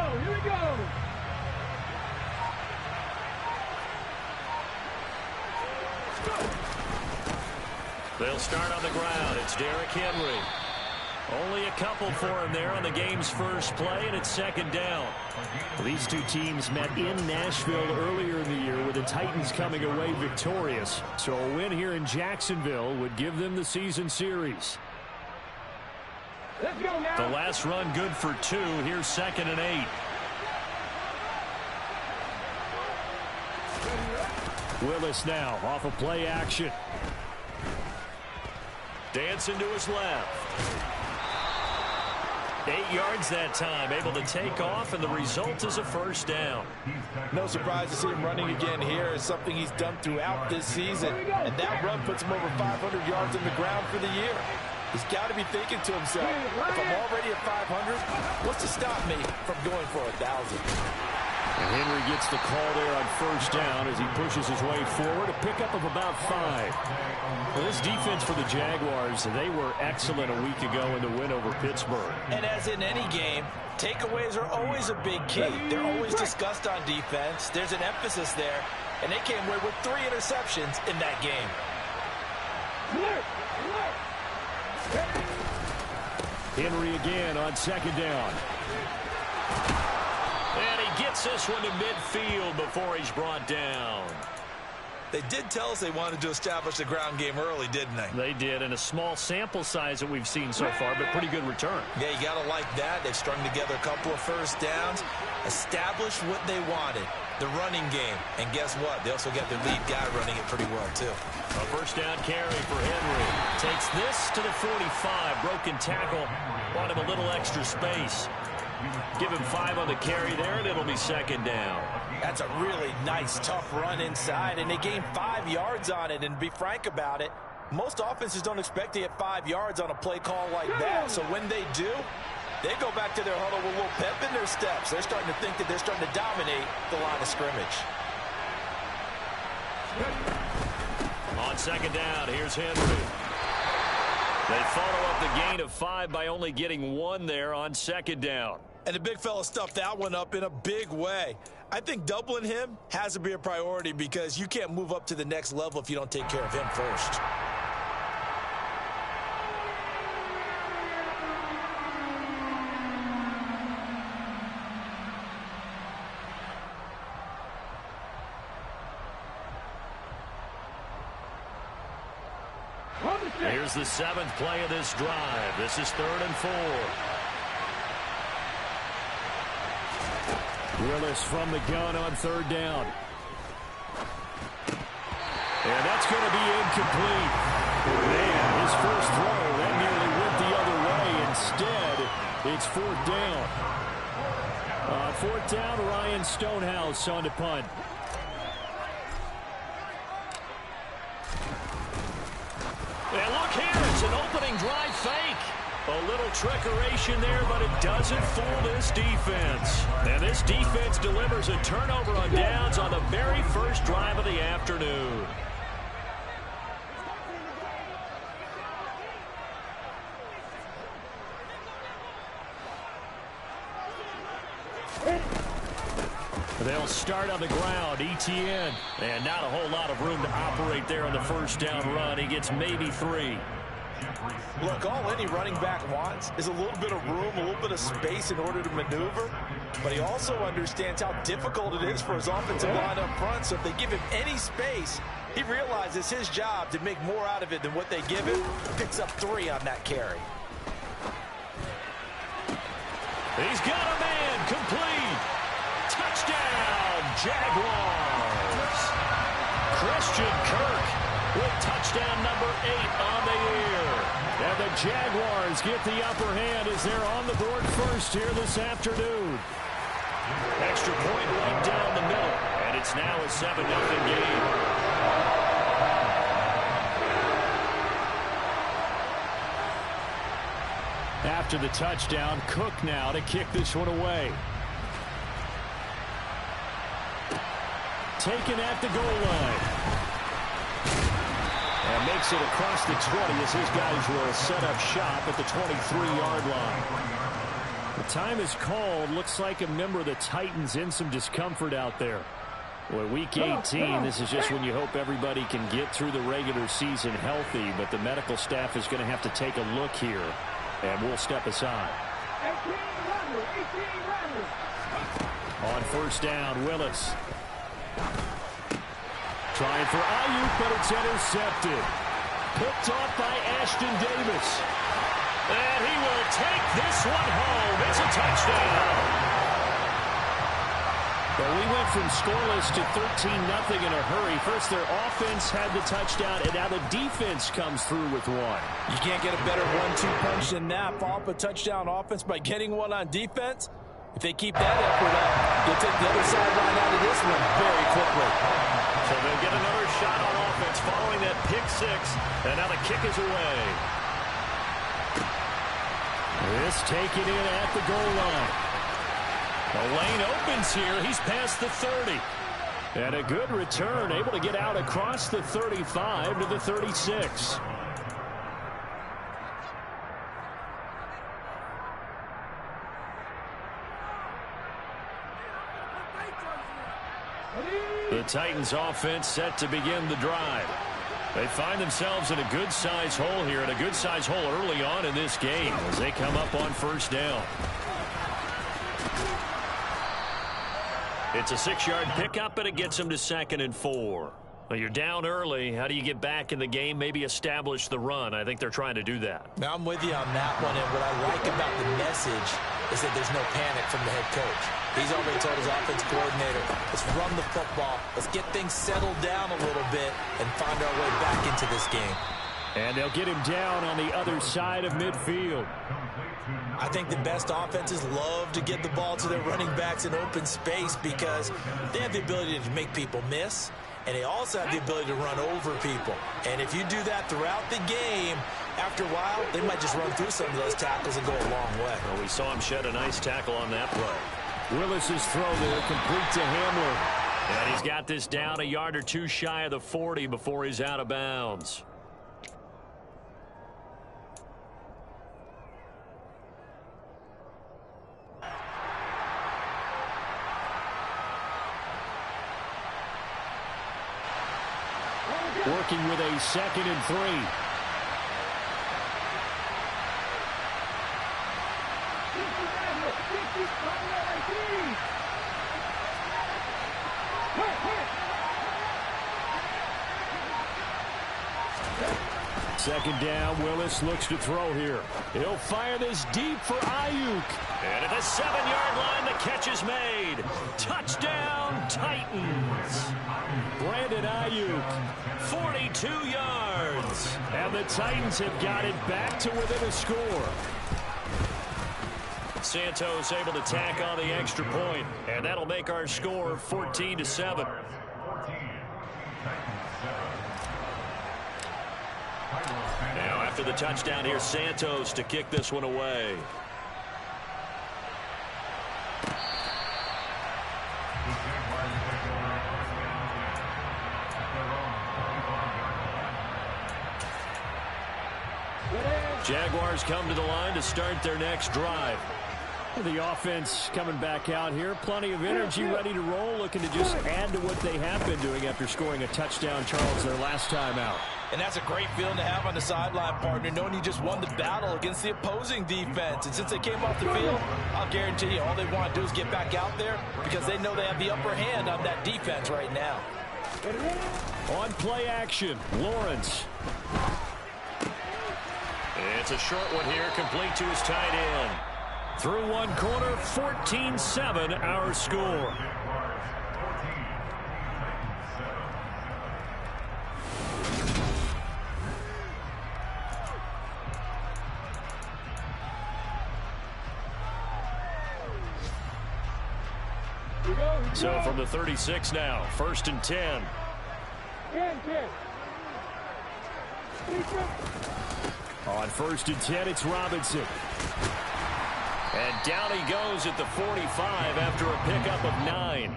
Here we go. They'll start on the ground. It's Derrick Henry. Only a couple for him there on the game's first play, and it's second down. These two teams met in Nashville earlier in the year with the Titans coming away victorious. So a win here in Jacksonville would give them the season series. Let's go now. The last run good for 2. Here's 2nd and 8. Willis now off of play action. Dancing to his left. 8 yards that time, able to take off, and the result is a first down. No surprise to see him running again here. It's something he's done throughout this season, and that run puts him over 500 yards on the ground for the year. He's got to be thinking to himself, if I'm already at 500, what's to stop me from going for 1,000? And Henry gets the call there on first down as he pushes his way forward, a pickup of about 5. Well, this defense for the Jaguars, they were excellent a week ago in the win over Pittsburgh. And as in any game, takeaways are always a big key. They're always discussed on defense. There's an emphasis there, and they came away with 3 interceptions in that game. Henry again on second down. And he gets this one to midfield before he's brought down. They did tell us they wanted to establish the ground game early, didn't they? They did, and a small sample size that we've seen so far, but pretty good return. Yeah, you got to like that. They've strung together a couple of first downs, established what they wanted, the running game. And guess what? They also got their lead guy running it pretty well, too. A first down carry for Henry. Takes this to the 45. Broken tackle. Want him a little extra space. Give him 5 on the carry there, and it'll be second down. That's a really nice, tough run inside, and they gained 5 yards on it. And to be frank about it, most offenses don't expect to get 5 yards on a play call like that. So when they do, they go back to their huddle with a little pep in their steps. They're starting to think that they're starting to dominate the line of scrimmage. On second down, here's Henry. They follow up the gain of 5 by only getting 1 there on second down. And the big fella stuffed that one up in a big way. I think doubling him has to be a priority because you can't move up to the next level if you don't take care of him first. Here's the 7th play of this drive. This is 3rd and 4. Willis from the gun on 3rd down. And that's going to be incomplete. Man, his first throw, that nearly went the other way. Instead, it's 4th down. 4th down, Ryan Stonehouse on to punt. And look here, it's an opening drive fake. A little trickeration there, but it doesn't fool this defense. And this defense delivers a turnover on downs on the very first drive of the afternoon. They'll start on the ground, ETN. And not a whole lot of room to operate there on the first down run. He gets maybe 3. Look, all any running back wants is a little bit of room, a little bit of space in order to maneuver. But he also understands how difficult it is for his offensive line up front. So if they give him any space, he realizes his job to make more out of it than what they give him. Picks up 3 on that carry. He's got a man, complete. Touchdown, Jaguars. Christian Kirk with touchdown number 8 on the year. And the Jaguars get the upper hand as they're on the board first here this afternoon. Extra point right down the middle, and it's now a 7-0 game. After the touchdown, Cook now to kick this one away. Taken at the goal line. And makes it across the 20 as his guys will set up shop at the 23-yard line. The time is called. Looks like a member of the Titans in some discomfort out there. Well, week 18, this is just when you hope everybody can get through the regular season healthy, but the medical staff is going to have to take a look here, and we'll step aside. On first down, Willis. Trying for Ayuk, but it's intercepted. Picked off by Ashton Davis. And he will take this one home. It's a touchdown. Well, we went from scoreless to 13-0 in a hurry. First, their offense had the touchdown, and now the defense comes through with one. You can't get a better 1-2 punch than that. Follow up a touchdown offense by getting one on defense. If they keep that effort up, they'll take the other sideline out of this one very quickly. So they'll get another shot on offense following that pick six, and now the kick is away. This taken in at the goal line. The lane opens here. He's past the 30. And a good return, able to get out across the 35 to the 36. The Titans offense set to begin the drive. They find themselves in a good-sized hole here, and a good-sized hole early on in this game as they come up on first down. It's a 6-yard pickup, and it gets them to 2nd and 4. Well, you're down early. How do you get back in the game, maybe establish the run? I think they're trying to do that. Now, I'm with you on that one, and what I like about the message is that there's no panic from the head coach. He's already told his offense coordinator, let's run the football, let's get things settled down a little bit and find our way back into this game. And they'll get him down on the other side of midfield. I think the best offenses love to get the ball to their running backs in open space because they have the ability to make people miss, and they also have the ability to run over people. And if you do that throughout the game, after a while, they might just run through some of those tackles and go a long way. Well, we saw him shed a nice tackle on that play. Willis's throw there, complete to Hamler. And he's got this down a yard or two shy of the 40 before he's out of bounds. Working with a 2nd and 3. Second down, Willis looks to throw here. He'll fire this deep for Ayuk. And at the 7-yard line, the catch is made. Touchdown, Titans. Brandon Ayuk, 42 yards. And the Titans have got it back to within a score. Santos able to tack on the extra point, and that'll make our score 14-7. Now after the touchdown, here's Santos to kick this one away. Jaguars come to the line to start their next drive. The offense coming back out here. Plenty of energy, ready to roll, looking to just add to what they have been doing after scoring a touchdown, Charles, their last time out. And that's a great feeling to have on the sideline, partner, knowing you just won the battle against the opposing defense. And since they came off the field, I'll guarantee you all they want to do is get back out there because they know they have the upper hand on that defense right now. On play action, Lawrence. It's a short one here, complete to his tight end. Through one corner, 14-7 our score. So from the 36 now, 1st and 10. On 1st and 10, it's Robinson. And down he goes at the 45 after a pickup of 9.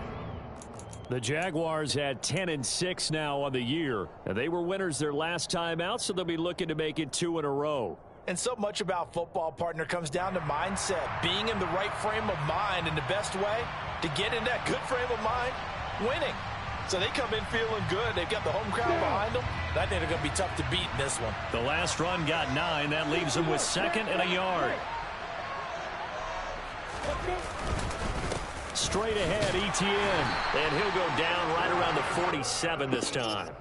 The Jaguars had 10-6 now on the year. And they were winners their last time out, so they'll be looking to make it 2 in a row. And so much about football, partner, comes down to mindset, being in the right frame of mind, and the best way to get in that good frame of mind, winning. So they come in feeling good. They've got the home crowd behind them. I think they're going to be tough to beat in this one. The last run got 9. That leaves them with 2nd and a yard. Straight ahead, Etienne. And he'll go down right around the 47 this time.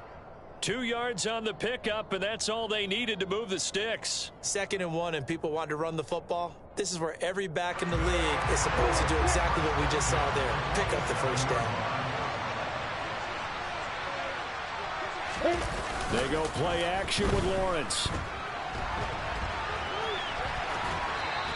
2 yards on the pickup, and that's all they needed to move the sticks. 2nd and 1, and people want to run the football. This is where every back in the league is supposed to do exactly what we just saw there. Pick up the first down. They go play action with Lawrence.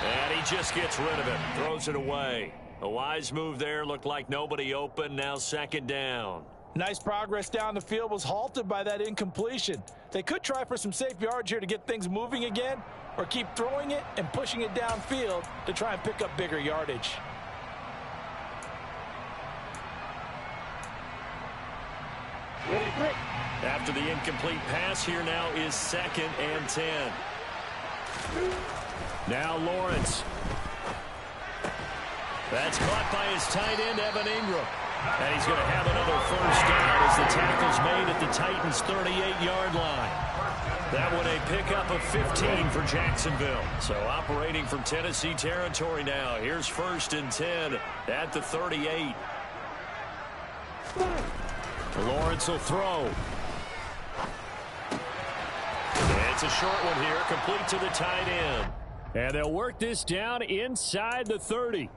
And he just gets rid of it. Throws it away. A wise move there. Looked like nobody open. Now 2nd down. Nice progress down the field, was halted by that incompletion. They could try for some safe yards here to get things moving again, or keep throwing it and pushing it downfield to try and pick up bigger yardage. After the incomplete pass, here now is 2nd and 10. Now Lawrence. That's caught by his tight end, Evan Ingram. And he's going to have another first down as the tackle's made at the Titans' 38-yard line. That one a pickup of 15 for Jacksonville. So operating from Tennessee territory now. Here's 1st and 10 at the 38. Lawrence will throw. It's a short one here, complete to the tight end. And they'll work this down inside the 30.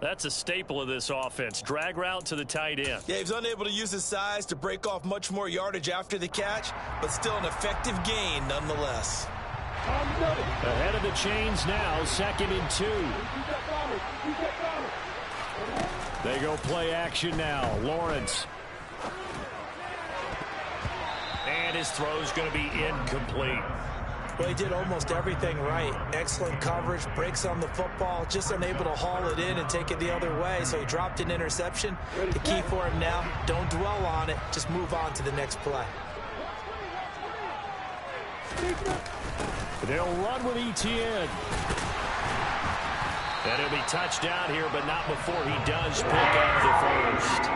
That's a staple of this offense. Drag route to the tight end. Yeah, he's unable to use his size to break off much more yardage after the catch, but still an effective gain nonetheless. Ahead of the chains now, 2nd and 2. They go play action now. Lawrence. And his throw's going to be incomplete. Well, he did almost everything right. Excellent coverage, breaks on the football, just unable to haul it in and take it the other way, so he dropped an interception. The key for him now, don't dwell on it, just move on to the next play. They'll run with Etienne. And he'll be touchdown here, but not before he does pick up the first.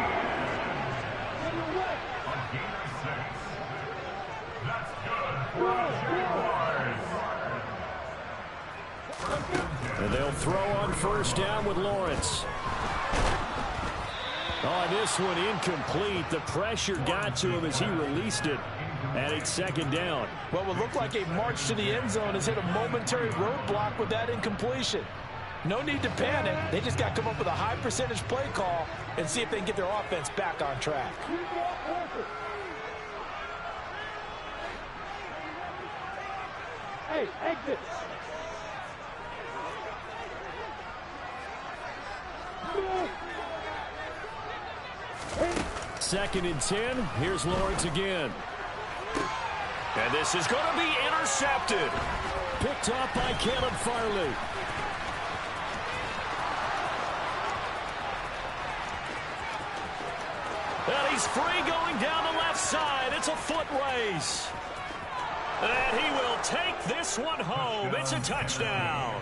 And they'll throw on first down with Lawrence. Oh, this one incomplete. The pressure got to him as he released it. And it's 2nd down. What would look like a march to the end zone has hit a momentary roadblock with that incompletion. No need to panic. They just got to come up with a high percentage play call and see if they can get their offense back on track. Hey, exit. 2nd and 10. Here's Lawrence again. And this is going to be intercepted. Picked off by Caleb Farley. And he's free going down the left side. It's a foot race. And he will take this one home. It's a touchdown.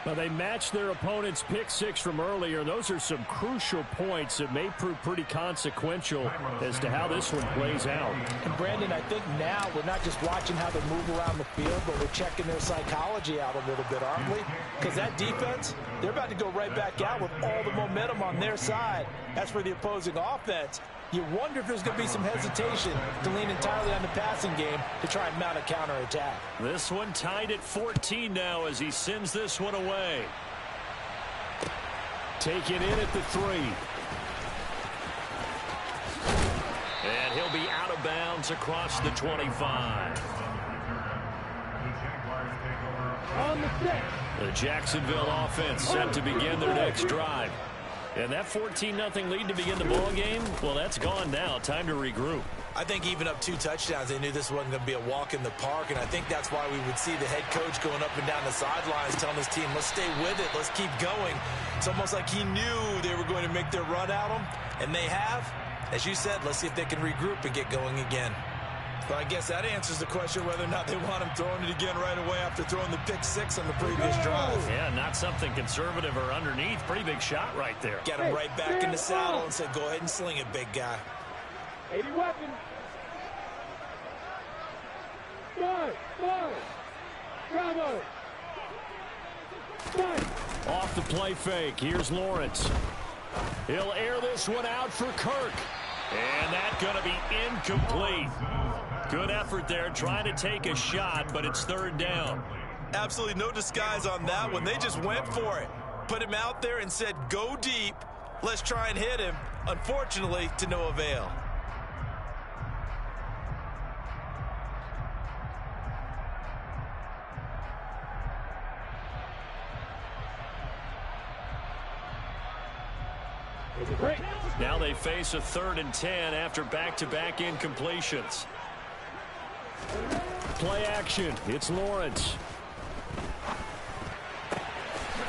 Well, they matched their opponent's pick six from earlier. Those are some crucial points that may prove pretty consequential as to how this one plays out. And Brandon, I think now we're not just watching how they move around the field, but we're checking their psychology out a little bit, aren't we? Because that defense, they're about to go right back out with all the momentum on their side. As for the opposing offense, you wonder if there's going to be some hesitation to lean entirely on the passing game to try and mount a counterattack. This one tied at 14 now as he sends this one away. Taken in at the 3. And he'll be out of bounds across the 25. On the set. The Jacksonville offense set to begin their next drive. And that 14-0 lead to begin the ball game, well, that's gone now. Time to regroup. I think even up 2 touchdowns, they knew this wasn't going to be a walk in the park, and I think that's why we would see the head coach going up and down the sidelines telling his team, let's stay with it, let's keep going. It's almost like he knew they were going to make their run at him, and they have. As you said, let's see if they can regroup and get going again. Well, I guess that answers the question whether or not they want him throwing it again right away after throwing the pick six on the previous drive. Yeah, not something conservative or underneath. Pretty big shot right there. Get him right back in the saddle and say, go ahead and sling it, big guy. 80 weapons. Bravo. Off the play fake. Here's Lawrence. He'll air this one out for Kirk. And that's going to be incomplete. Good effort there trying to take a shot, but it's third down. Absolutely no disguise on that one. They just went for it. Put him out there and said, go deep. Let's try and hit him. Unfortunately, to no avail. Now they face a 3rd and 10 after back-to-back incompletions. Play action. It's Lawrence.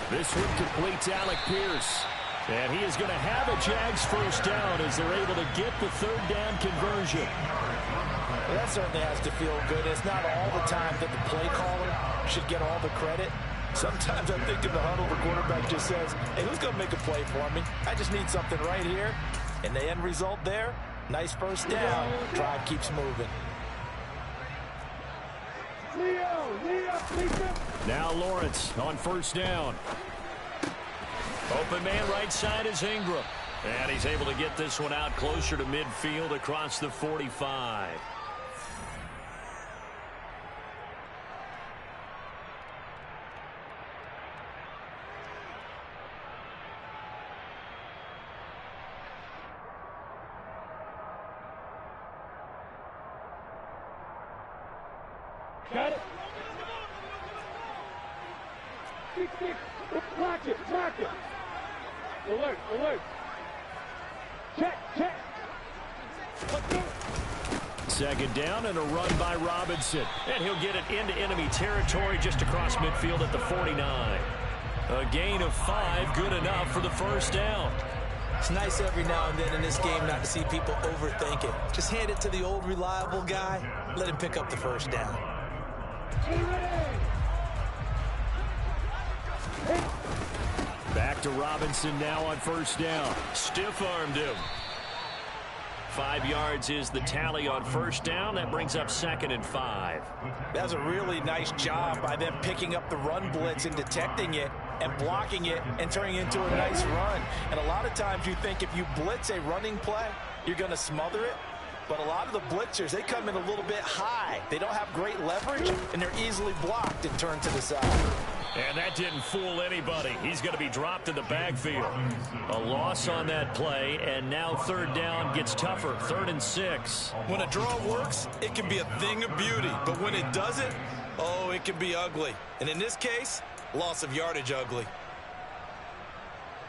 This one completes Alec Pierce. And he is going to have a Jags first down as they're able to get the 3rd down conversion. Well, that certainly has to feel good. It's not all the time that the play caller should get all the credit. Sometimes I think in the huddle, the quarterback just says, hey, who's going to make a play for me? I just need something right here. And the end result there, nice first down. Drive keeps moving. Now Lawrence on first down. Open man right side is Ingram. And he's able to get this one out closer to midfield across the 45. Got it. 6-6. Block it. Alert. Check. Let's go. Second down and a run by Robinson. And he'll get it into enemy territory just across midfield at the 49. A gain of 5, good enough for the first down. It's nice every now and then in this game not to see people overthink it. Just hand it to the old reliable guy. Let him pick up the first down. Back to Robinson now on first down. Stiff-armed him. 5 yards is the tally on first down. That brings up 2nd and 5. That's a really nice job by them picking up the run blitz and detecting it and blocking it and turning it into a nice run. And a lot of times you think if you blitz a running play, you're going to smother it. But a lot of the blitzers, they come in a little bit high. They don't have great leverage, and they're easily blocked and turned to the side. And that didn't fool anybody. He's going to be dropped in the backfield. A loss on that play, and now third down gets tougher. 3rd and 6. When a draw works, it can be a thing of beauty. But when it doesn't, oh, it can be ugly. And in this case, loss of yardage ugly.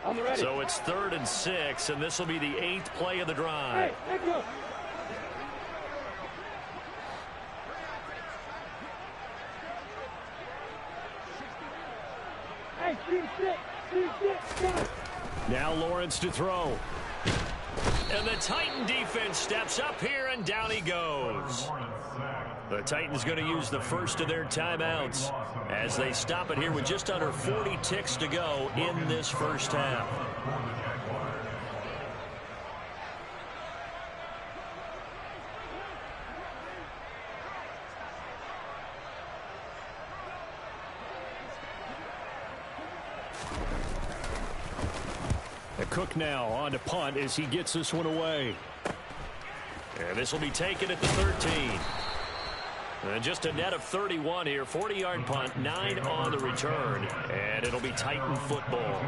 I'm ready. So it's 3rd and 6, and this will be the 8th play of the drive. Hey, let's go. Now Lawrence to throw. And the Titan defense steps up here, and down he goes. The Titans going to use the first of their timeouts as they stop it here with just under 40 ticks to go in this first half. Cook now on to punt as he gets this one away. And this will be taken at the 13. And just a net of 31 here. 40-yard punt, 9 on the return. And it'll be Titan football.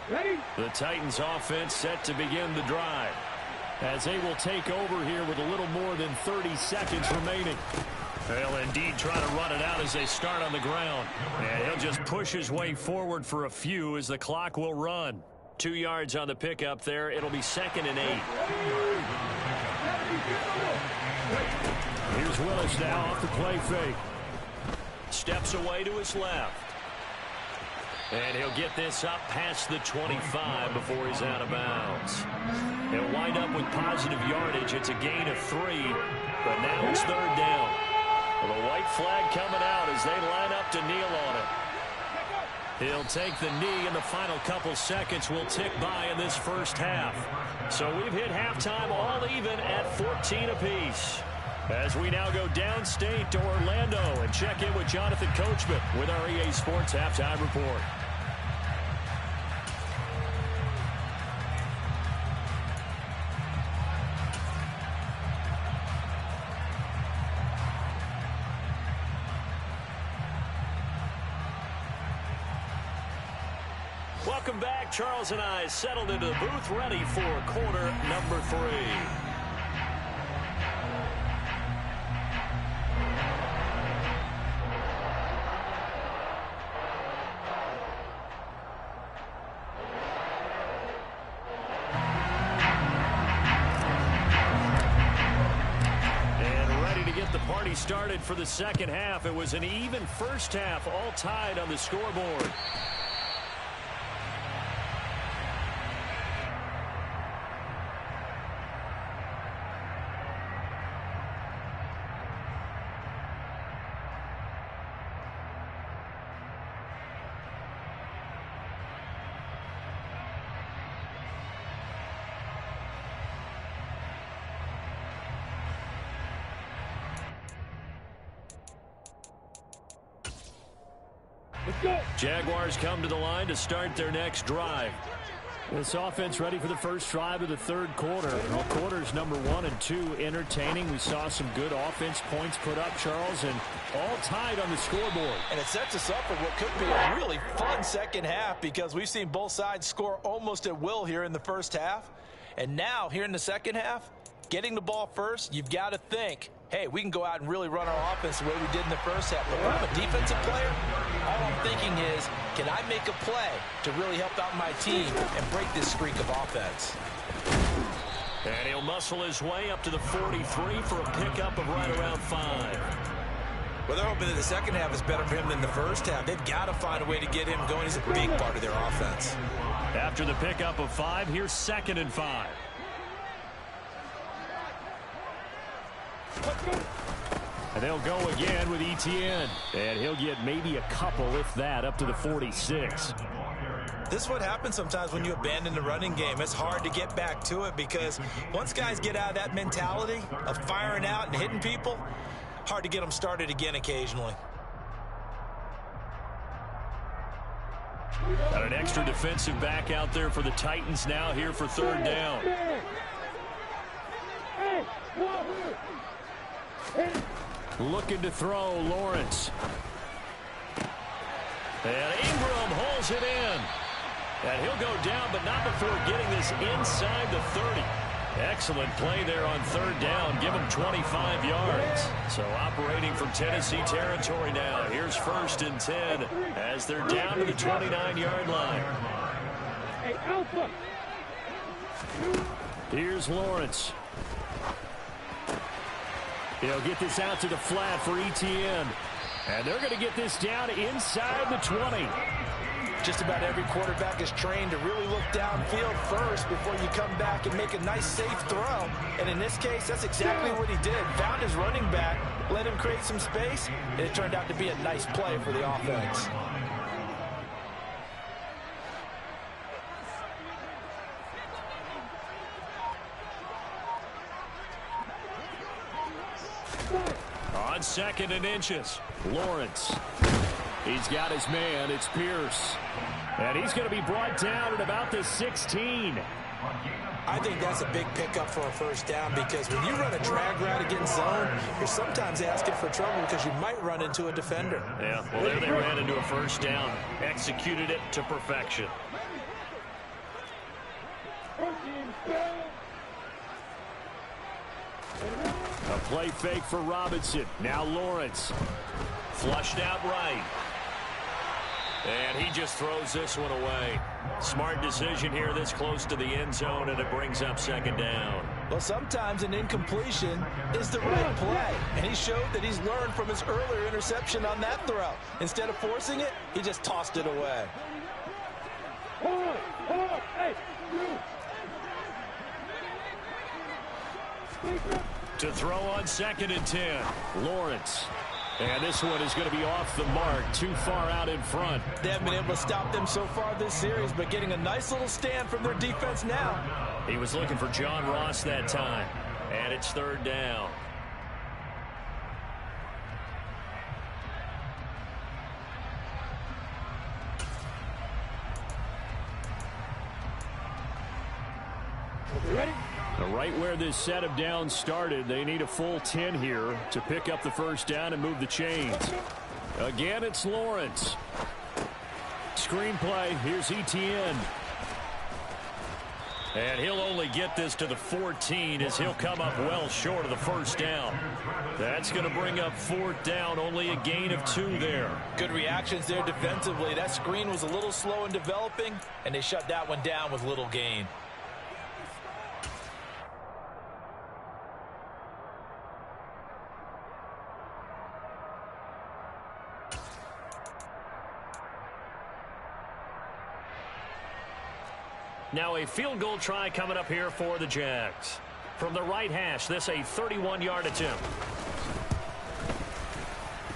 Ready? The Titans offense set to begin the drive as they will take over here with a little more than 30 seconds remaining. They'll indeed try to run it out as they start on the ground. And he'll just push his way forward for a few as the clock will run. 2 yards on the pickup there. It'll be 2nd and 8. Here's Willis now off the play fake. Steps away to his left. And he'll get this up past the 25 before he's out of bounds. He'll wind up with positive yardage. It's a gain of 3, but now it's third down. Well, the white flag coming out as they line up to kneel on it. He'll take the knee, and the final couple seconds will tick by in this first half. So we've hit halftime all even at 14 apiece. As we now go downstate to Orlando and check in with Jonathan Coachman with our EA Sports Halftime Report. Welcome back. Charles and I settled into the booth, ready for quarter number 3. And ready to get the party started for the second half. It was an even first half, all tied on the scoreboard. Jaguars come to the line to start their next drive. This offense ready for the first drive of the third quarter. Well, quarters number 1 and 2 entertaining. We saw some good offense points put up, Charles, and all tied on the scoreboard. And it sets us up for what could be a really fun second half because we've seen both sides score almost at will here in the first half. And now, here in the second half, getting the ball first, you've got to think, hey, we can go out and really run our offense the way we did in the first half. But if I'm a defensive player, all I'm thinking is, can I make a play to really help out my team and break this streak of offense? And he'll muscle his way up to the 43 for a pickup of right around 5. Well, they're hoping that the second half is better for him than the first half. They've got to find a way to get him going. He's a big part of their offense. After the pickup of 5, here's 2nd and 5. And they'll go again with Etienne. And he'll get maybe a couple, if that, up to the 46. This is what happens sometimes when you abandon the running game. It's hard to get back to it because once guys get out of that mentality of firing out and hitting people, hard to get them started again occasionally. Got an extra defensive back out there for the Titans now here for third down. Looking to throw, Lawrence. And Ingram holds it in. And he'll go down, but not before getting this inside the 30. Excellent play there on third down. Give him 25 yards. So operating from Tennessee territory now. Here's 1st and 10 as they're down to the 29-yard line. Hey, Alpha. Here's Lawrence. He'll get this out to the flat for Etienne. And they're going to get this down inside the 20. Just about every quarterback is trained to really look downfield first before you come back and make a nice, safe throw. And in this case, that's exactly what he did. Found his running back, let him create some space, and it turned out to be a nice play for the offense. On 2nd and inches, Lawrence. He's got his man. It's Pierce. And he's going to be brought down at about the 16. I think that's a big pickup for a first down because when you run a drag route against zone, you're sometimes asking for trouble because you might run into a defender. Yeah, well, there they ran into a first down. Executed it to perfection. A play fake for Robinson. Now Lawrence. Flushed out right. And he just throws this one away. Smart decision here this close to the end zone, and it brings up second down. Well, sometimes an incompletion is the right play, and he showed that he's learned from his earlier interception on that throw. Instead of forcing it, he just tossed it away. To throw on 2nd and 10, Lawrence. And this one is going to be off the mark, too far out in front. They haven't been able to stop them so far this series, but getting a nice little stand from their defense now. He was looking for John Ross that time, and it's 3rd down. Ready? Right where this set of downs started, they need a full 10 here to pick up the first down and move the chains. Again, it's Lawrence. Screenplay, here's Etienne. And he'll only get this to the 14 as he'll come up well short of the first down. That's going to bring up 4th down, only a gain of 2 there. Good reactions there defensively. That screen was a little slow in developing, and they shut that one down with little gain. Now a field goal try coming up here for the Jags. From the right hash, this a 31-yard attempt.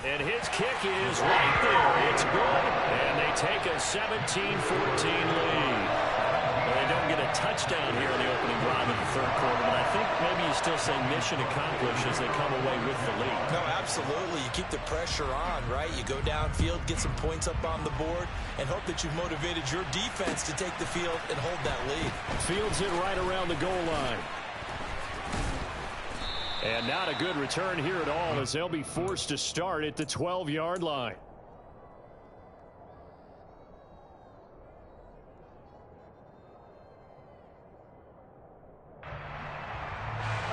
And his kick is right there. It's good. And they take a 17-14 lead. Well, they don't get a touchdown here in the opening drive of the 3rd quarter, but I think maybe you still say mission accomplished as they come away with the lead. No, absolutely. You keep the pressure on, right? You go downfield, get some points up on the board, and hope that you've motivated your defense to take the field and hold that lead. Fields it right around the goal line. And not a good return here at all as they'll be forced to start at the 12-yard line.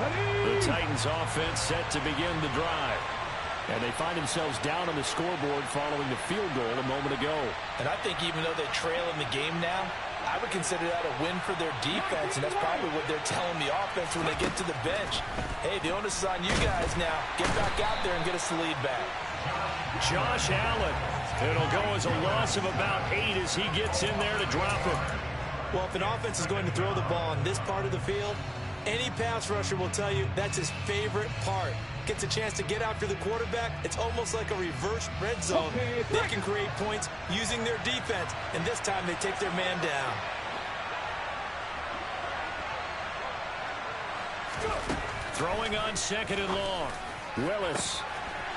The Titans offense set to begin the drive. And they find themselves down on the scoreboard following the field goal a moment ago. And I think even though they trail in the game now, I would consider that a win for their defense, and that's probably what they're telling the offense when they get to the bench. Hey, the onus is on you guys now. Get back out there and get us the lead back. Josh Allen. It'll go as a loss of about 8 as he gets in there to drop it. Well, if an offense is going to throw the ball on this part of the field, any pass rusher will tell you that's his favorite part. Gets a chance to get after the quarterback. It's almost like a reverse red zone. They can create points using their defense, and this time they take their man down. Throwing on 2nd and long. Willis.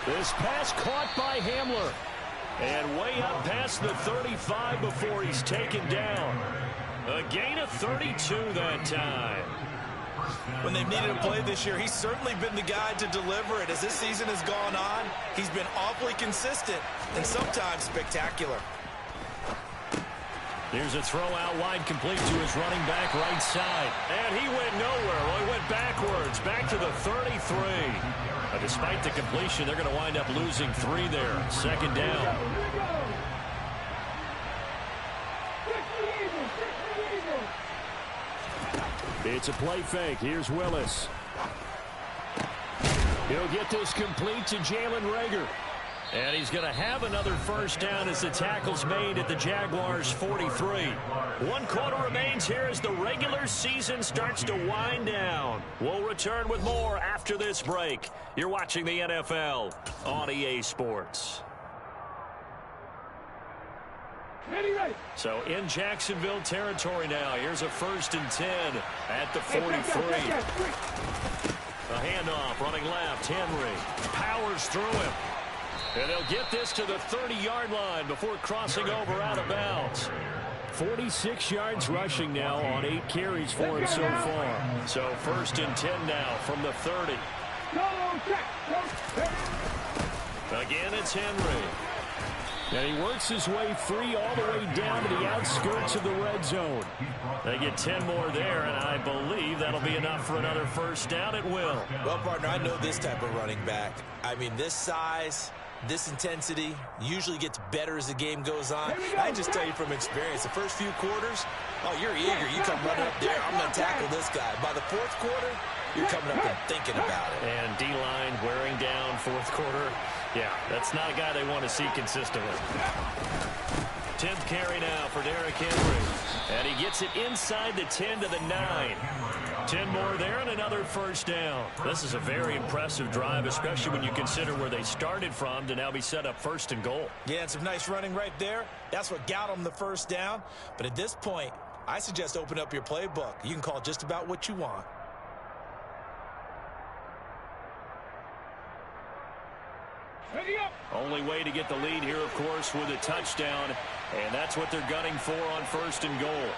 This pass caught by Hamler. And way up past the 35 before he's taken down. A gain of 32 that time. When they've needed a play this year, he's certainly been the guy to deliver it. As this season has gone on, he's been awfully consistent and sometimes spectacular. Here's a throw out wide, complete to his running back right side. And he went nowhere. Well, he went backwards, back to the 33. Despite the completion, they're going to wind up losing 3 there. 2nd down. It's a play fake. Here's Willis. He'll get this complete to Jalen Reagor. And he's going to have another first down as the tackle's made at the Jaguars' 43. 1 quarter remains here as the regular season starts to wind down. We'll return with more after this break. You're watching the NFL on EA Sports. So in Jacksonville territory now. Here's a 1st and 10 at the 43. A handoff running left. Henry powers through him. And they'll get this to the 30-yard line before crossing over out of bounds. 46 yards rushing now on 8 carries for him so far. So 1st and 10 now from the 30. Again, it's Henry. And he works his way free all the way down to the outskirts of the red zone. They get 10 more there, and I believe that'll be enough for another first down. It will. Well, partner, I know this type of running back. I mean, this size, This intensity usually gets better as the game goes on. I just tell you from experience, the first few quarters, oh, you're eager. You come running up there, I'm going to tackle this guy. By the fourth quarter, you're coming up and thinking about it. And D-line wearing down fourth quarter. Yeah, that's not a guy they want to see consistently. 10th carry now for Derrick Henry. And he gets it inside the 10 to the 9. 10 more there and another first down. This is a very impressive drive, especially when you consider where they started from to now be set up 1st and goal. Yeah, and some nice running right there. That's what got them the first down. But at this point, I suggest open up your playbook. You can call just about what you want. Only way to get the lead here, of course, with a touchdown. And that's what they're gunning for on 1st and goal.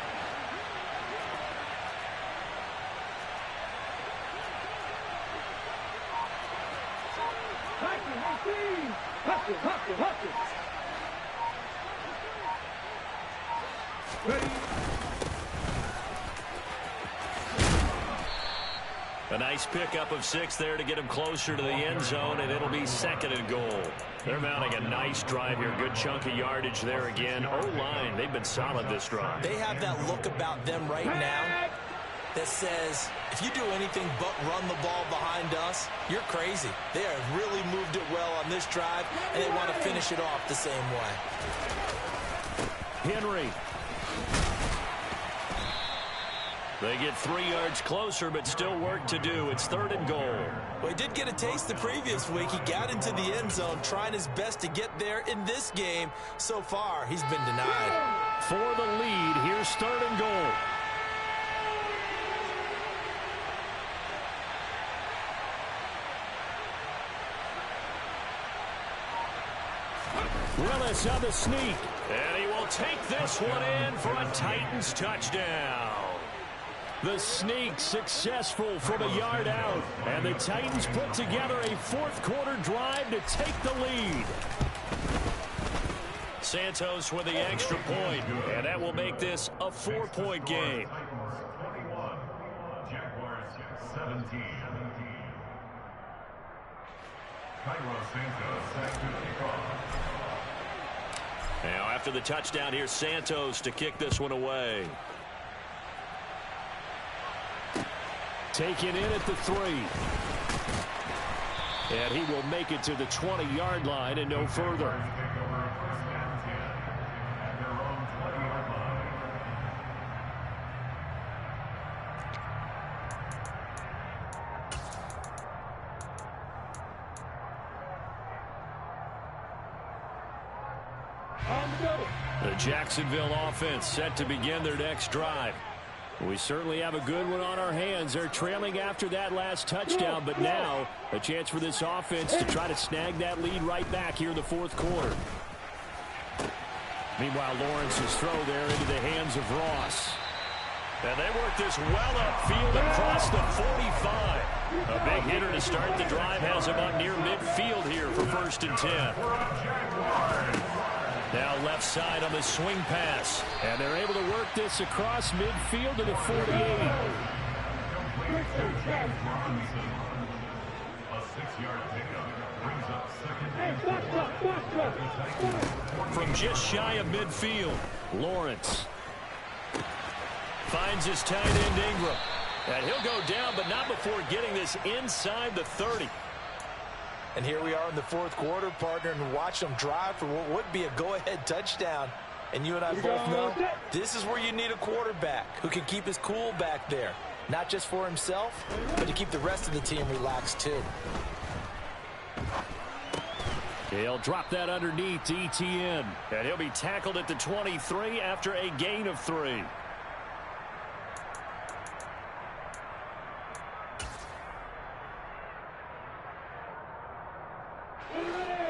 A nice pickup of 6 there to get him closer to the end zone, and it'll be 2nd and goal. They're mounting a nice drive here. Good chunk of yardage there again. O-line, they've been solid this drive. They have that look about them right now that says, if you do anything but run the ball behind us, you're crazy. They have really moved it well on this drive, and they want to finish it off the same way. Henry. They get 3 yards closer, but still work to do. It's 3rd and goal. Well, he did get a taste the previous week. He got into the end zone, trying his best to get there in this game. So far, he's been denied. For the lead, here's 3rd and goal. Willis on the sneak. And he will take this one in for a Titans touchdown. The sneak successful from a yard out. And the Titans put together a 4th quarter drive to take the lead. Santos with the extra point, and that will make this a 4-point game. Jaguars 17. Now after the touchdown, here's Santos to kick this one away. Taken in at the 3. And he will make it to the 20-yard line and no further. The Jacksonville offense set to begin their next drive. We certainly have a good one on our hands. They're trailing after that last touchdown, but now a chance for this offense to try to snag that lead right back here in the 4th quarter. Meanwhile, Lawrence's throw there into the hands of Ross. And they work this well upfield across the 45. A big hitter to start the drive has him up near midfield here for 1st and 10. Now left side on the swing pass. And they're able to work this across midfield to the 48. From just shy of midfield, Lawrence finds his tight end Ingram. And he'll go down, but not before getting this inside the 30. And here we are in the 4th quarter, partner, and watch them drive for what would be a go-ahead touchdown. And you and I both know this is where you need a quarterback who can keep his cool back there. Not just for himself, but to keep the rest of the team relaxed too. He'll drop that underneath to ETN. And he'll be tackled at the 23 after a gain of 3.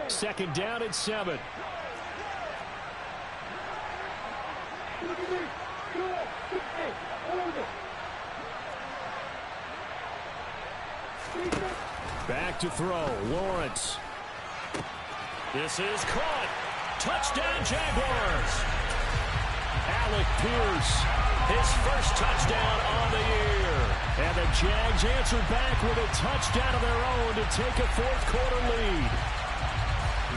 Second down at 7. Back to throw. Lawrence. This is caught. Touchdown, Jaguars. Alec Pierce, his first touchdown on the year. And the Jags answer back with a touchdown of their own to take a 4th quarter lead.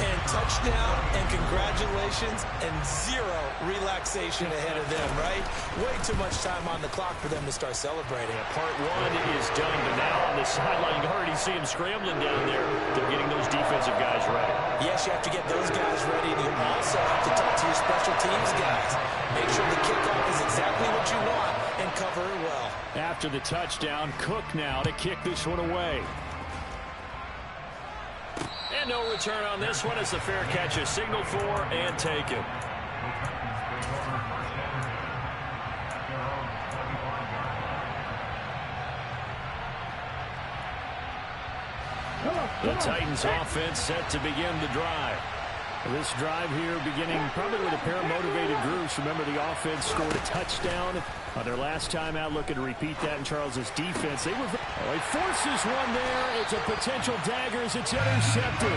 And touchdown and congratulations and zero relaxation ahead of them, right? Way too much time on the clock for them to start celebrating. Yeah, part one is done, but now on the sideline, you already see him scrambling down there. They're getting those defensive guys ready. Yes, you have to get those guys ready, and you also have to talk to your special teams guys. Make sure the kickoff is exactly what you want and cover it well. After the touchdown, Cook now to kick this one away. And no return on this one as the fair catch is signaled for and taken. The Titans offense set to begin the drive. This drive here beginning probably with a pair of motivated groups. Remember, the offense scored a touchdown on their last time out. Looking to repeat that in Charles's defense. He forces one there. It's a potential dagger as it's intercepted.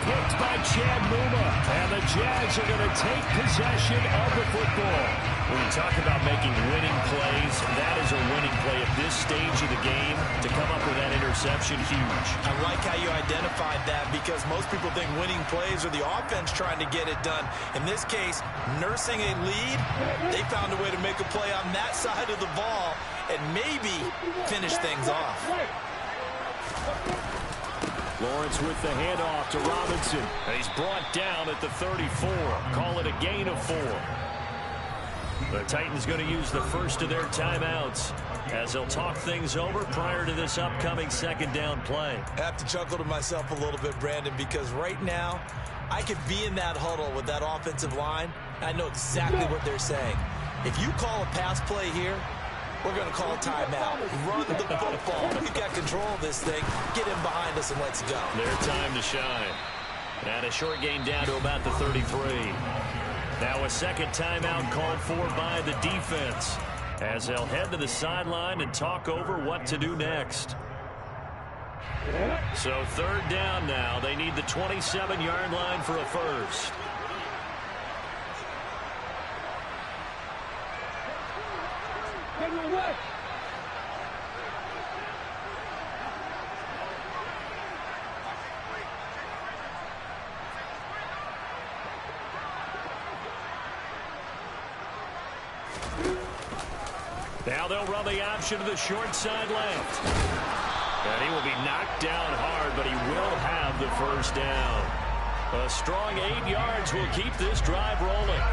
Picked by Chad Muma. And the Jags are going to take possession of the football. When you talk about making winning plays, that is a winning play at this stage of the game. To come up with that interception, huge. I like how you identified that because most people think winning plays are the offense trying to get it done. In this case, nursing a lead, they found a way to make a play on that side of the ball and maybe finish things off. Lawrence with the handoff to Robinson. He's brought down at the 34. Call it a gain of 4. The Titans going to use the first of their timeouts as they'll talk things over prior to this upcoming second down play. I have to chuckle to myself a little bit, Brandon, because right now I could be in that huddle with that offensive line. I know exactly what they're saying. If you call a pass play here, we're going to call a timeout. Run the football. We've got control of this thing. Get in behind us and let's go. Their time to shine. And a short gain down to about the 33. Now a second timeout called for by the defense as they'll head to the sideline and talk over what to do next. So third down now. They need the 27-yard line for a first. Now they'll run the option to the short side left. And he will be knocked down hard, but he will have the first down. A strong 8 yards will keep this drive rolling.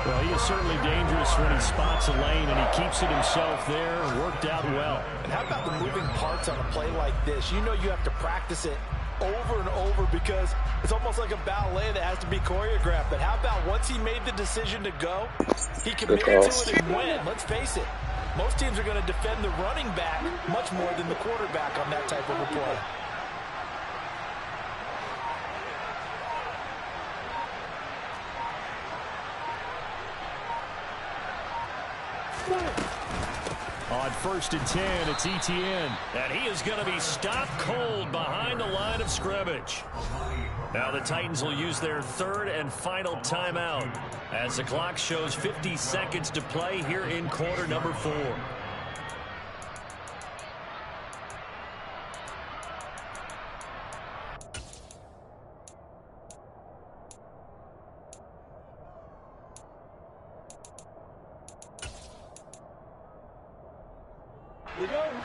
Well, he is certainly dangerous when he spots a lane, and he keeps it himself there. Worked out well. And how about the moving parts on a play like this? You know you have to practice it over and over because it's almost like a ballet that has to be choreographed. But how about once he made the decision to go, he committed to it and win. Let's face it. Most teams are going to defend the running back much more than the quarterback on that type of a play. On 1st and 10, it's Etienne. And he is going to be stopped cold behind the line of scrimmage. Now the Titans will use their third and final timeout as the clock shows 50 seconds to play here in quarter number 4.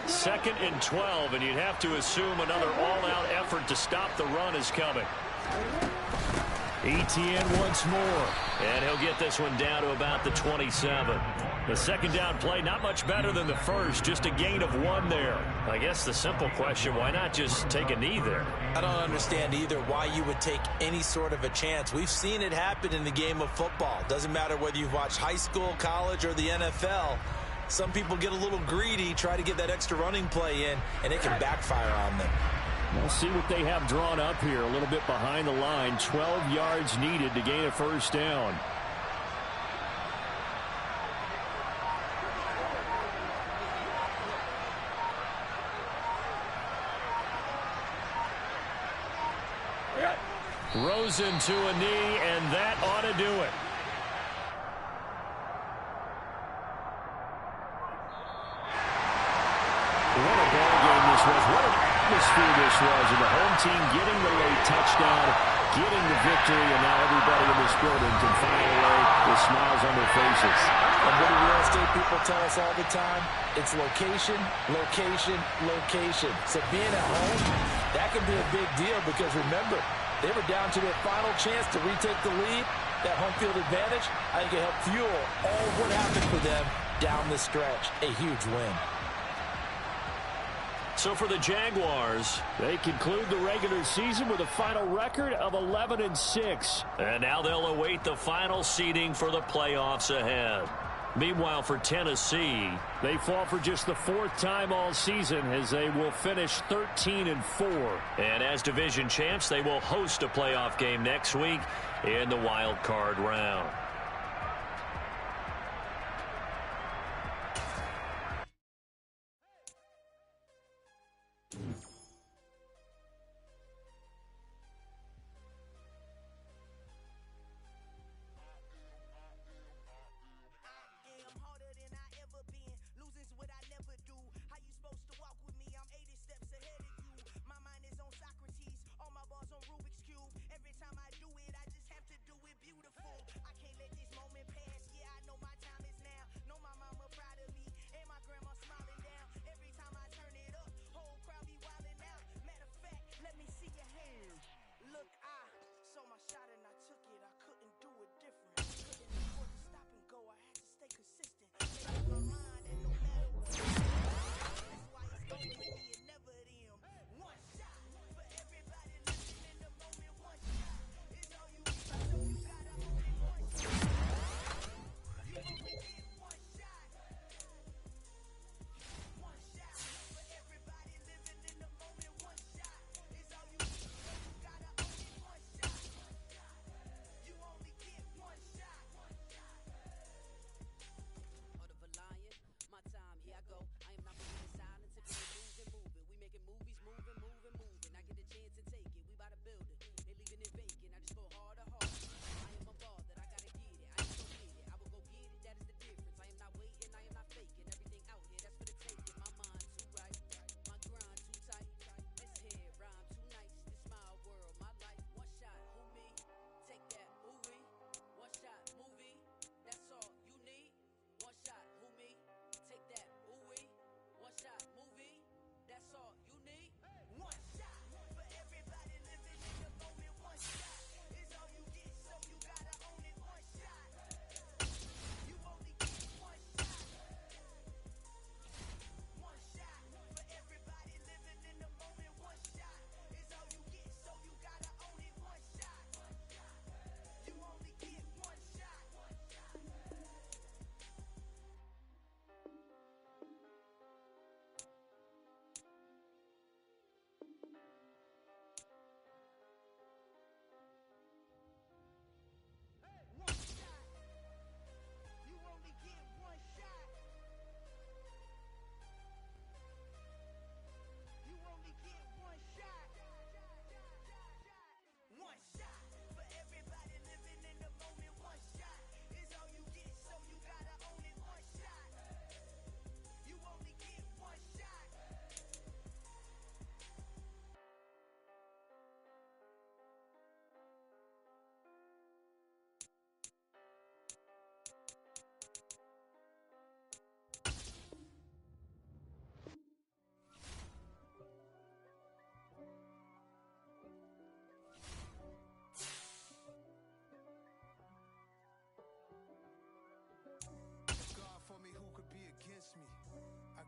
Second and 12, and you'd have to assume another all-out effort to stop the run is coming. Etienne once more, and he'll get this one down to about the 27. The second down play, not much better than the first, just a gain of 1 there. I guess the simple question, why not just take a knee there? I don't understand either why you would take any sort of a chance. We've seen it happen in the game of football. Doesn't matter whether you've watched high school, college, or the NFL. Some people get a little greedy, try to get that extra running play in, and it can backfire on them. We'll see what they have drawn up here. A little bit behind the line. 12 yards needed to gain a first down. Rosen to a knee, and that ought to do it. What a ball game this was. What an atmosphere this was. And the home team getting the late touchdown, getting the victory, and now everybody in this building can file away with smiles on their faces. And what do real estate people tell us all the time? It's location, location, location. So being at home, that can be a big deal because remember, they were down to their final chance to retake the lead. That home field advantage, I think it helped fuel all what happened for them down the stretch. A huge win. So for the Jaguars, they conclude the regular season with a final record of 11-6. And now they'll await the final seeding for the playoffs ahead. Meanwhile, for Tennessee, they fall for just the 4th time all season as they will finish 13-4. And as division champs, they will host a playoff game next week in the wild card round.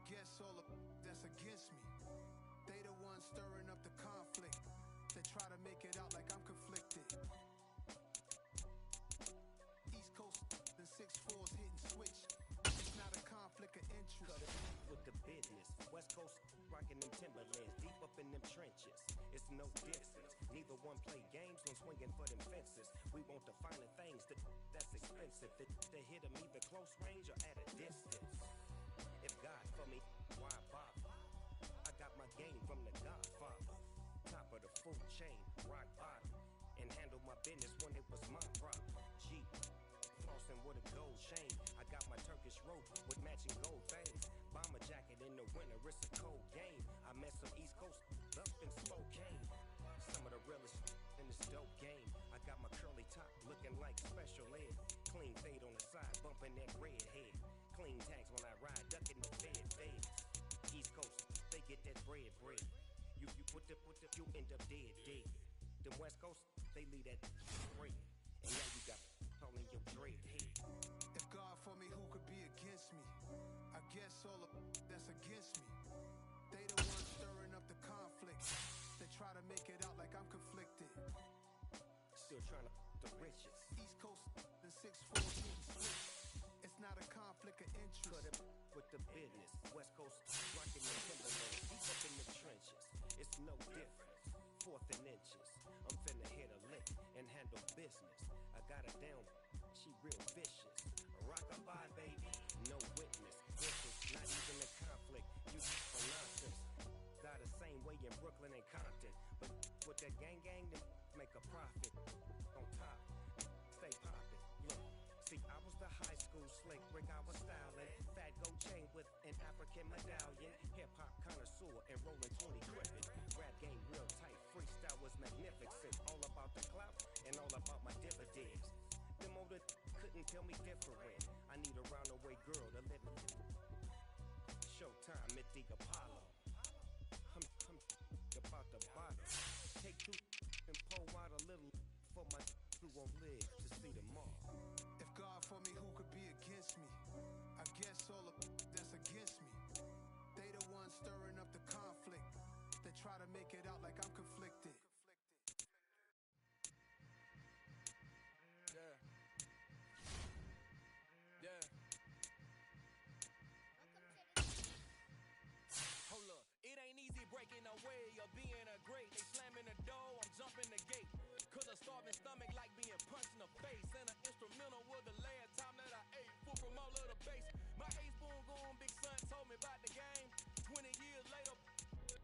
guess all of that's against me. They the ones stirring up the conflict. They try to make it out like I'm conflicted. East Coast and 6'4's hitting switch. It's not a conflict of interest. Cut it with the business. West Coast rocking them Timberlands, deep up in them trenches. It's no distance. Neither one play games, no swinging for them fences. We want the finer things that's expensive. To hit them either close range or at a distance. If God for me, why bother? I got my game from the Godfather. Top of the food chain, rock bottom. And handle my business when it was my problem. G, flossing with a gold chain. I got my Turkish rope with matching gold things. Bomber jacket in the winter, it's a cold game. I met some East Coast up in Spokane. Some of the realest in this dope game. like special ed. Clean fade on the side, bumping that red head. Clean tags when I ride, ducking the fed. East Coast, they get that bread. You put the, you end up dead. Them West Coast, they leave that bread. And now you got all in your dread head. If God for me, who could be against me? I guess all of that's against me. They the ones stirring up the conflict. They try to make it out like I'm conflicted. Still trying to the riches. East Coast and 6'4" getting switched. It's not a conflict of interest. Cut it with the business. West Coast rocking the timberlands. Deep up in the trenches. It's no different. Fourth and inches. I'm finna hit a lick and handle business. I got her down. She real vicious. Rock-a-bye, baby. No witness. This is not even a conflict. You for nonsense. Got the same way in Brooklyn and Compton. But with that gang, then make a profit. On top. Stay poppin'. Look. See, I was the high school slick Rick, I was styling. Fat gold chain with an African medallion. Hip-hop connoisseur and rolling 20 crippin'. Rap game real tight, freestyle was magnificent. All about the clout and all about my dividends. Them older couldn't tell me different. I need a roundaway girl to let me. Showtime at the Apollo. I'm about the bottle. Take two and pour out a little for my who won't live to see tomorrow. If God for me, who could be against me? I guess all of that's against me. They the ones stirring up the conflict. They try to make it out like I'm conflicted. Yeah. Hold up, it ain't easy breaking away or being a great. They slamming the door, I'm jumping the gate. Cause a starving stomach like being punched in the face. And an instrumental was the last time that I ate. Food from all of the base. My ace boom goon, big son told me about the game. 20 years later,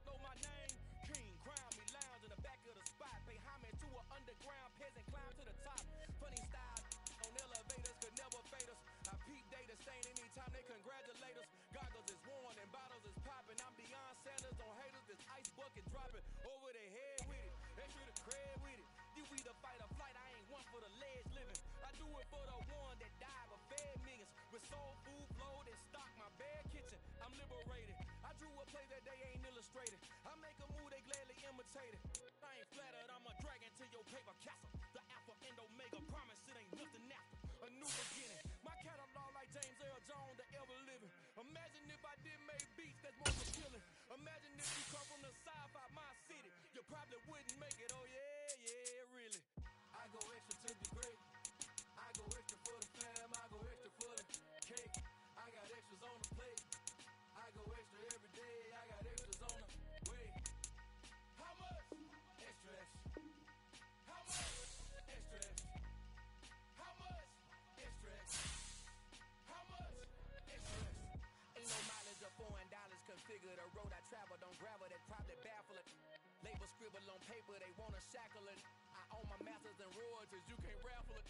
know my name. King, crown me, lounge in the back of the spot. Pay homage to an underground peasant, climb to the top. Funny style on elevators could never fade us. I peep data stain anytime they congratulate us. Goggles is worn and bottles is popping. I'm beyond Sanders on haters, this ice bucket dropping over their head with it. Extra the cred with it. You either fight or flight, I ain't one for the ledge living. I do it for the one that died but fed millions. With soul food flowed and stocked my bare kitchen. I'm liberated. I drew a play that they ain't illustrated. I make a move, they gladly imitate it. I ain't flattered, I'm a dragon to your paper castle. The alpha and omega promise it ain't nothing after. A new beginning. My catalog like James Earl Jones, the ever living. Imagine if I didn't make beats that's more appealing. Imagine if you come from the south out my city. You probably wouldn't make it, oh yeah, really. I go extra to be great. I go extra for the fam. I go extra for the cake. I got extras on the plate. I go extra every day. I got extras on the way. How much? Extra, extra. How much? Extra, extra. How much? Extra, extra. How much? Extra, extra. Ain't no mileage or foreign dollars configure the road I travel. Don't gravel that probably baffle it. Label scribble on paper, they wanna shackle it. I own my masters and royalties, you can't raffle it.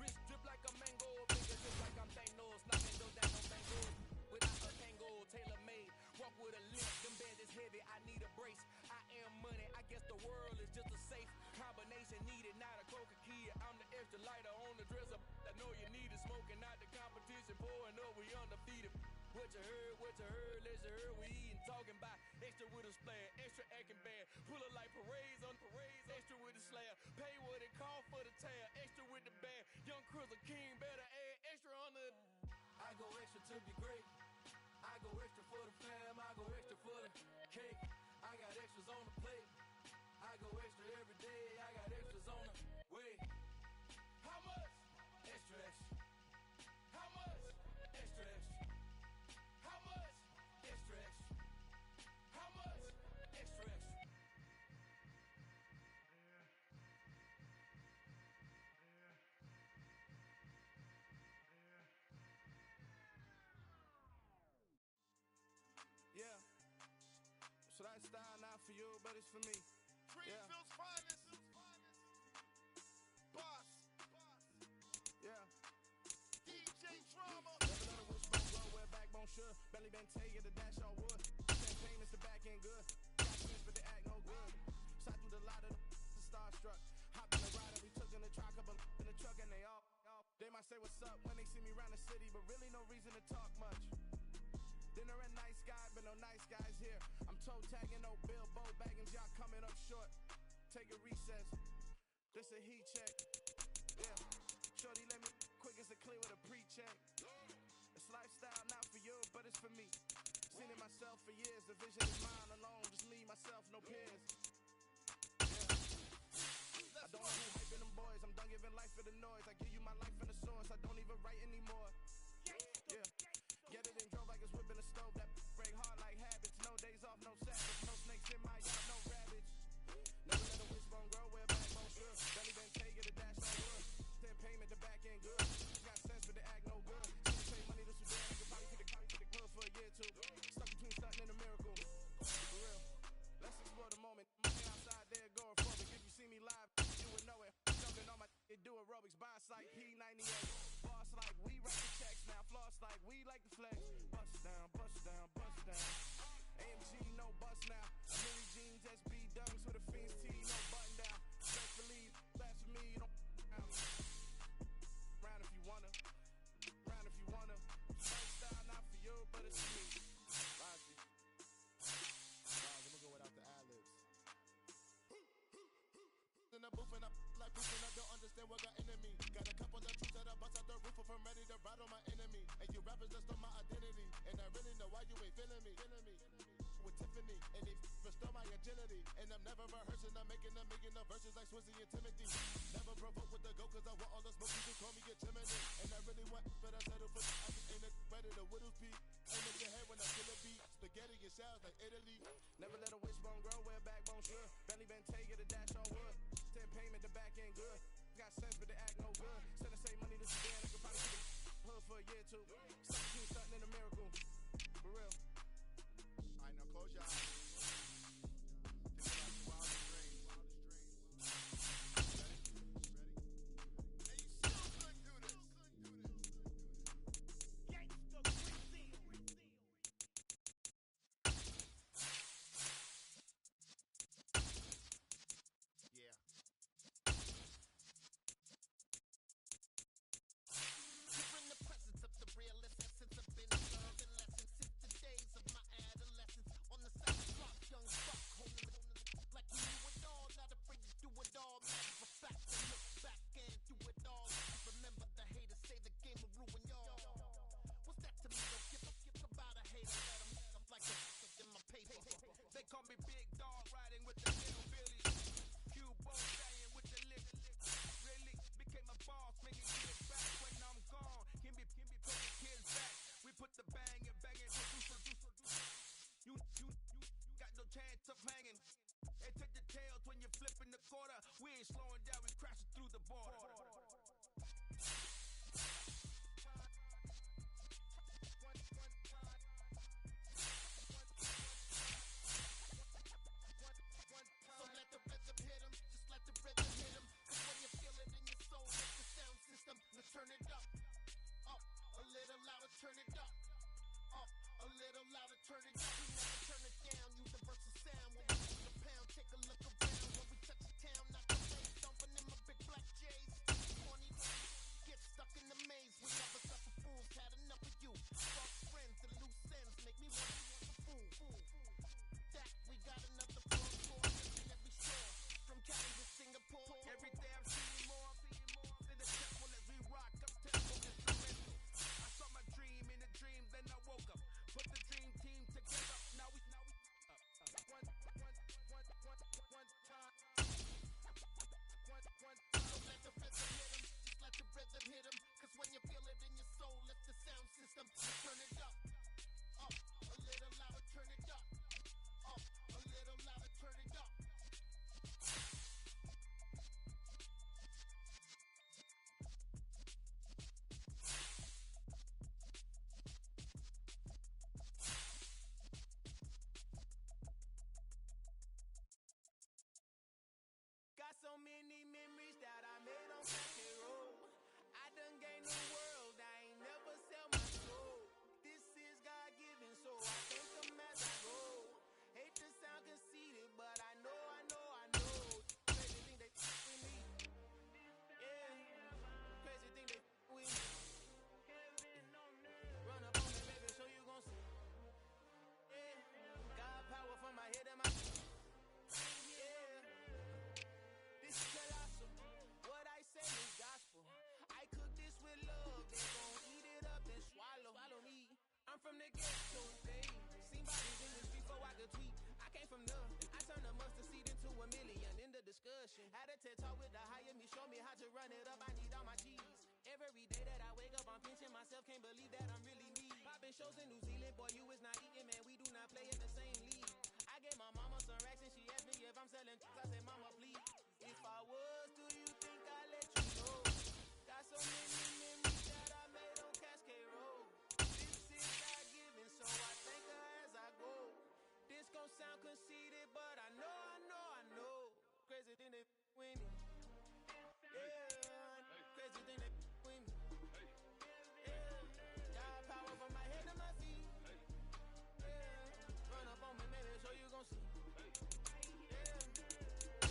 Wrist drip like a mango, fingers drip like I'm Thanos. Knocking those down on bangles. Without a tango, tailor made. Walk with a limp, them bands is heavy, I need a brace. I am money, I guess the world is just a safe combination needed, not a coca key. I'm the extra lighter on the dresser. I know you need it, smoking out the competition, pouring up, we undefeated. What you heard, let's you heard, we eating, talking about extra with a splash, extra acting bad, pull it like parades on parades, extra with the slab, pay what it cost for the tab, extra with the bag, young Crizzle King better add extra on the. I go extra to be great. I go extra for the fam. I go extra for the cake. I got extras on the plate. I go extra every day. I got extras on the way. How much? Extra, extra. How much? Extra, extra. How much? Extra, extra. How much? Extra, extra. Yeah. So that style not for you, but it's for me. Greenfield's finest. Boss. Yeah. DJ Drama. Never know the wishbone blow where backbone should. Belly been taking the dash all wood. Champagne is the back end good. Got sense but they act no good. Shot through the lot of the starstruck. Hopped in the rider, we took in the truck up in the truck and they all might say what's up when they see me around the city, but really no reason to talk much. Dinner at Nice Guy, but no nice guys here. I'm toe tagging, no Bilbo Baggins, y'all coming up short. Take a recess. This a heat check. Yeah. Shorty let me quick as a clear with a pre-check. It's lifestyle not for you, but it's for me. Seen it myself for years. The vision is mine alone. Just me, myself, no peers. Yeah. I don't know who hyping them boys. I'm done giving life for the noise. I give you my life and the source. I don't even write anymore. Yeah. Get it and drove like it's whipping a stove. That break hard like habits. No days off, no Sabbath. No snakes in my yard, no rabbits. Never let a wishbone grow where backbone should. Belly been take it, a dash on wood. Then payment, the back end good. Got sense, but the act no good. She pay money to Sudan. You could probably get the hood for a year or two. Stuck between stunting and a miracle. For real. Let's explore the moment. Outside there going forward. If you see me live, you would know it. Jumping on my do aerobics. Boss like P98. Boss like we write the checks now. Floss like we like the flex. Bust down, bust down, bust down. AMG, no bust now. Mini jeans, SB dunks with a Fiends tee, no button down. Best believe, that's for me, you don't round if you wanna. Round if you wanna. Lifestyle not for you, but it's for me. Razi. I'm gonna go without the ad-libs. In the booth and I like proof and I don't understand what got into me. Got a couple of troops that I bust out the roof if I'm ready to ride on my enemy. And you rappers just stole my identity, and I really know why you ain't feeling me. With Tiffany, and they restore my agility. And I'm never rehearsing, I'm making a million of verses like Swizzy and Timothy. Never provoke with the go, cause I want all the smoke, you can call me a Gemini. And I really want, but I settle for I just ain't ready to whittle peak. Aim at your head when I kill a beat. Spaghetti and shells like Italy. Never let a wishbone grow where backbone should. Belly been take it, a dash on wood. Ten payment, the back end good. Got sense, but the act no good. Send the same money to Sudan, I could probably get the hood for a year or two. Stuck between stunting and a miracle. For real. Alright, now close your eyes. Call me Big Dog, riding with the little Billy. Q-Bone staying with the lick. Really became a boss, making kids back when I'm gone. Can be putting kids back. We put the bang and producer. You got no chance of hanging. And take the tails when you're flipping the quarter. We ain't slowing down, we crashing through the border. Turn it up, a little louder, turn it up, a little louder, turn it up. We never turn it down, universal sound. When we hit the pound, take a look around. When we touch the town, knock the bass, stomping in my big black J's. the ghetto, babe. Seen bodies in the street before I could tweet. I came from nothing. I turned a mustard seed into a million in the discussion. Had a TED talk with the higher me, show me how to run it up. I need all my cheese. Every day that I wake up, I'm pinching myself. Can't believe that I'm really me. Popping shows in New Zealand, boy, you is not eating, man. We do not play in the same league. I gave my mama some racks and she asked me if I'm selling. I said, mama, please. If I was, do you think I'd let you know? Got so many memories that I made on Cascade Road. This is God given, so I thank her as I go. This gon' sound conceited, but I know. Crazy thing they with me. Yeah, crazy thing they with me. Yeah, got power from my head to my feet. Yeah, run up on me, maybe so you gon' see. Yeah.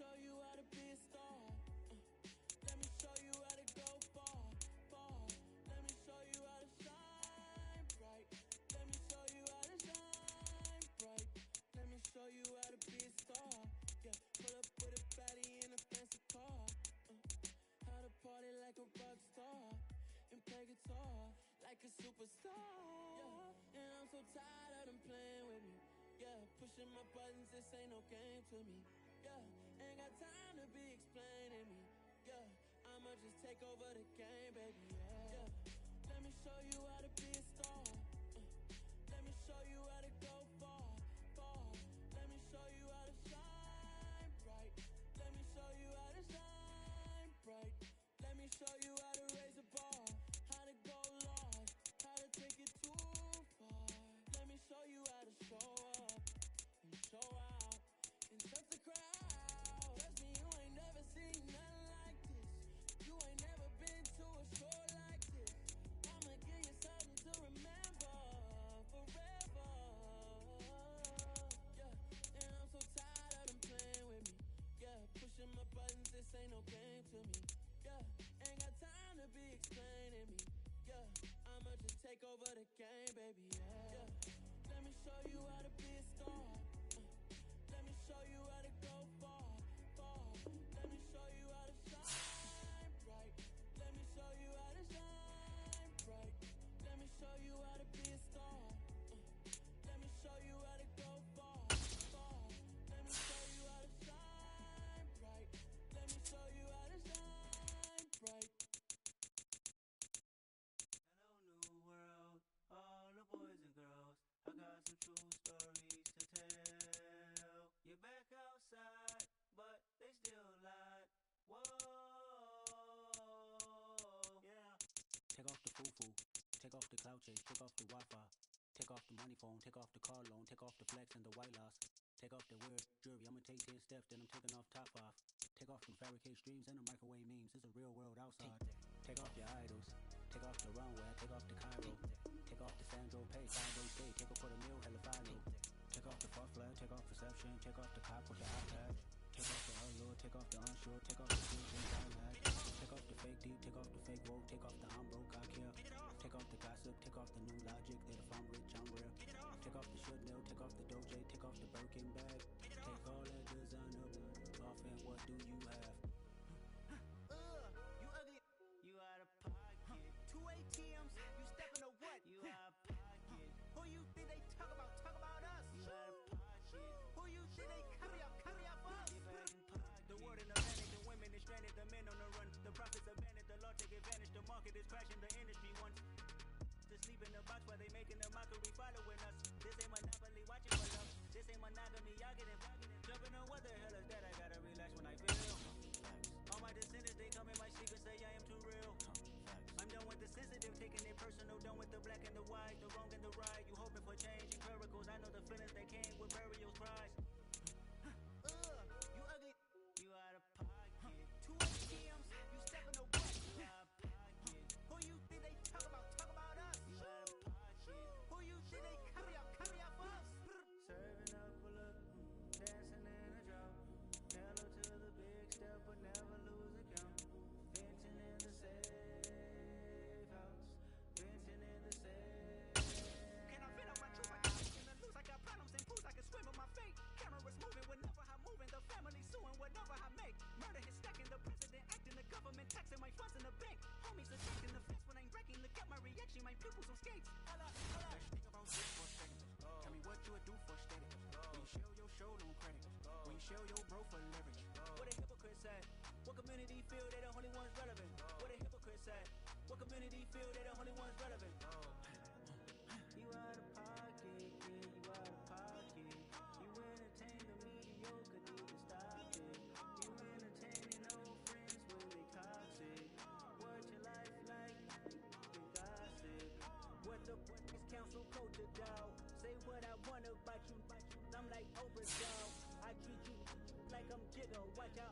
show you how to be a star. Let me show you how to go far, far. Let me show you how to shine bright. Let me show you how to shine bright. Let me show you how to be a star. Yeah, pull up with a baddie in a fancy car. How to party like a rock star and play guitar like a superstar. Yeah, and I'm so tired of them playing with me. Yeah, pushing my buttons, this ain't no game to me. Yeah, ain't got time to be explaining me. Yeah, I'ma just take over the game, baby. Yeah, let me show you how to be a star. Let me show you how to go far, far. Let me show you how to shine bright. Let me show you how to shine bright. Let me show you how to raise a bar, how to go large, how to take it too far. Let me show you how to show up and show out and touch the crowd. Trust me, you ain't never seen nothing like this. You ain't never been to a show like this. I'ma give you something to remember forever. Yeah, and I'm so tired of them playing with me. Yeah, pushing my buttons, this ain't no game to me. Yeah, ain't got time to be explaining me. Yeah, I'ma just take over the game, baby. Yeah, let me show you how to be a star. Let me show you how to go far, far. Let me show you how to shine bright. Let me show you how to shine bright. Let me show you how to be a star. Let me show you how to go far, far. Let me show you how to shine bright. Let me show you how to shine bright. Hello, new world, all the boys and girls. I got some true stories to tell. You're back outside, but they still lied. Whoa, yeah. Take off the foo-foo, take off the cloud chase, take off the Wi-Fi. Take off the money phone, take off the car loan, take off the flex and the white loss. Take off the weird jewelry, I'ma take 10 steps, then I'm taking off top off. Take off them fabricated streams and the microwave memes, it's a real world outside. Take off your idols, take off the runway, take off the Cairo. Take off the Sandro Pay, 5 days stay, take off for the meal, hella final. Take off the fuck flag, take off reception, take off the cop with the iPad. Take off the allure, take off the unsure, take off the skills and dialect. Take off the fake deep, take off the fake woke, take off the I'm broke, I care. Take off the gossip, take off the new logic, that if I'm rich, I'm real. Take off the should know, take off the doje, take off the Birkin bag. Take all that designer off and what do you have? You ugly. You out of pocket. 2 ATMs, you stepping to what? You out of pocket. Who you think they talk about us? You out of pocket. Who you think they carry up for us? Get back in pocket. The word in the panic, the women is stranded, the men on the run. The profits abandoned, the law take advantage. The market is crashing, the industry wants to sleep in the box while they making a mockery following us. This ain't monopoly, watching for love. This ain't monogamy, y'all getting jumping on what the hell is that? I gotta relax when I feel. All my descendants, they come in my sleep and say I am too real. I'm done with the sensitive, taking it personal. Done with the black and the white, the wrong and the right. You hoping for change and miracles. I know the feelings that came with burial cries. You ugly. You out of pocket. 2 ATMs, you stepping to what? You out of pocket. Who you think they talk about us? You out of pocket. Who you think they carry up for us? Serving up a look, dancing in a drought. Hello to the big step, but never lose a count. Venting in the safe house. Venting in the safe. Can I fit up my truth? I got in the loose. I got problems and fools. I can swim with my fate. Cameras moving whenever I'm moving. The family suing whatever I make. Murder is stacking. The president acting. The government taxing. My funds in the bank. Homies attacking the fence when I'm breaking. Look at my reaction. My pupils on skates. Hold up, hold up. Think about this for a second. Tell me what you would do for status. When you show your show no credit. When you show your bro for leverage. What a hypocrite said. What community feel they the only ones relevant? What a hypocrite said. What community feel they the only ones relevant? You out of pocket, yeah, you out of pocket. You entertain the mediocre, need to stop it. You entertaining old friends when they toxic. What your life like, you gossip. What the is council culture, dog? Say what I want about you. I'm like Oprah, dog. I treat you like I'm Jigga. Watch out,